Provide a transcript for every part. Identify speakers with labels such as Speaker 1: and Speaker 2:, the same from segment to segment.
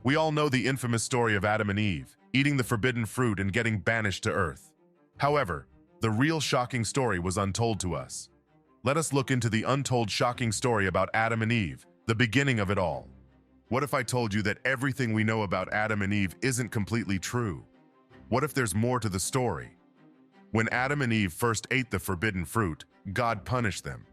Speaker 1: We all know the infamous story of Adam and Eve, eating the forbidden fruit and getting banished to earth. However, the real shocking story was untold to us. Let us look into the untold shocking story about Adam and Eve, the beginning of it all. What if I told you that everything we know about Adam and Eve isn't completely true? What if there's more to the story? When Adam and Eve first ate the forbidden fruit, God punished them.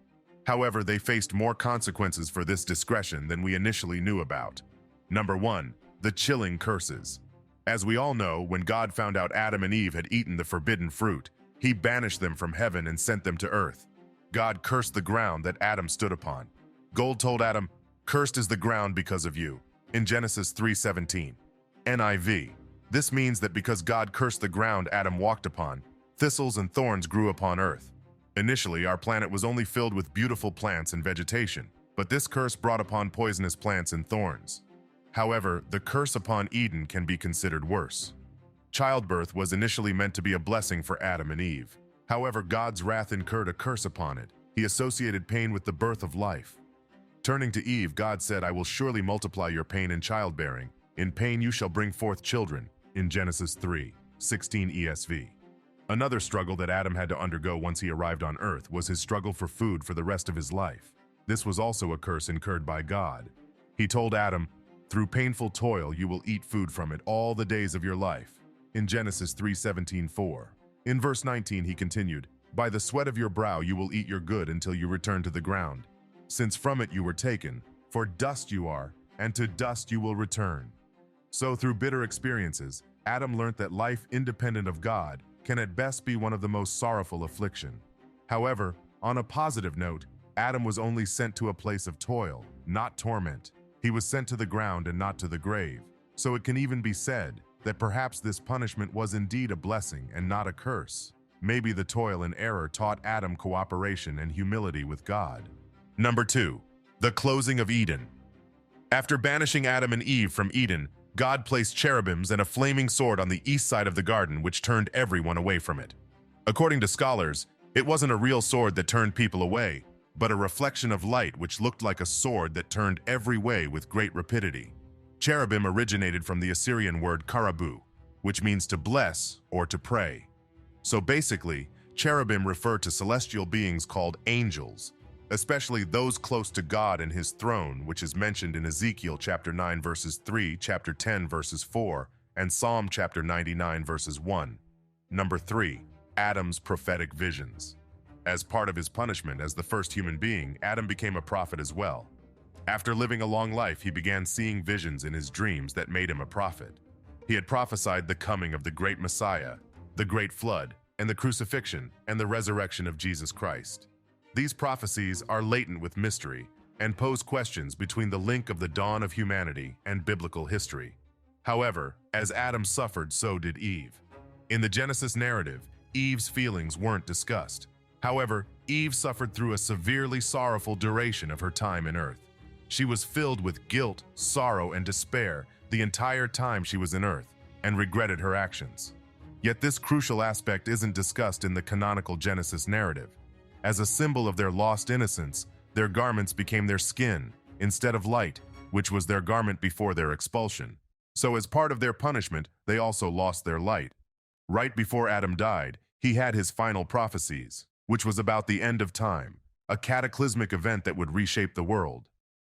Speaker 1: However, they faced more consequences for this discretion than we initially knew about. Number 1. The chilling curses. As we all know, when God found out Adam and Eve had eaten the forbidden fruit, he banished them from heaven and sent them to earth. God cursed the ground that Adam stood upon. God told Adam, "Cursed is the ground because of you," in Genesis 3:17. NIV. This means that because God cursed the ground Adam walked upon, thistles and thorns grew upon earth. Initially, our planet was only filled with beautiful plants and vegetation, but this curse brought upon poisonous plants and thorns. However, the curse upon Eden can be considered worse. Childbirth was initially meant to be a blessing for Adam and Eve. However, God's wrath incurred a curse upon it. He associated pain with the birth of life. Turning to Eve, God said, "I will surely multiply your pain in childbearing. In pain you shall bring forth children," in Genesis 3:16 ESV. Another struggle that Adam had to undergo once he arrived on earth was his struggle for food for the rest of his life. This was also a curse incurred by God. He told Adam, "Through painful toil you will eat food from it all the days of your life," in Genesis 3:17-4. In verse 19 he continued, "By the sweat of your brow you will eat your good until you return to the ground, since from it you were taken, for dust you are, and to dust you will return." So through bitter experiences, Adam learnt that life independent of God can at best be one of the most sorrowful affliction. However, on a positive note, Adam was only sent to a place of toil, not torment. He was sent to the ground and not to the grave. So it can even be said that perhaps this punishment was indeed a blessing and not a curse. Maybe the toil and error taught Adam cooperation and humility with God. Number 2. The closing of Eden. After banishing Adam and Eve from Eden, God placed cherubims and a flaming sword on the east side of the garden, which turned everyone away from it. According to scholars, it wasn't a real sword that turned people away, but a reflection of light which looked like a sword that turned every way with great rapidity. Cherubim originated from the Assyrian word karabu, which means to bless or to pray. So basically, cherubim refer to celestial beings called angels, especially those close to God and his throne, which is mentioned in Ezekiel chapter 9 verses 3, chapter 10 verses 4, and Psalm chapter 99 verses 1. Number 3. Adam's prophetic visions. As part of his punishment as the first human being, Adam became a prophet as well. After living a long life, he began seeing visions in his dreams that made him a prophet. He had prophesied the coming of the great Messiah, the great flood, and the crucifixion and the resurrection of Jesus Christ. These prophecies are latent with mystery and pose questions between the link of the dawn of humanity and biblical history. However, as Adam suffered, so did Eve. In the Genesis narrative, Eve's feelings weren't discussed. However, Eve suffered through a severely sorrowful duration of her time in earth. She was filled with guilt, sorrow, and despair the entire time she was in earth, and regretted her actions. Yet this crucial aspect isn't discussed in the canonical Genesis narrative. As a symbol of their lost innocence, their garments became their skin, instead of light, which was their garment before their expulsion. So as part of their punishment, they also lost their light. Right before Adam died, he had his final prophecies, which was about the end of time, a cataclysmic event that would reshape the world.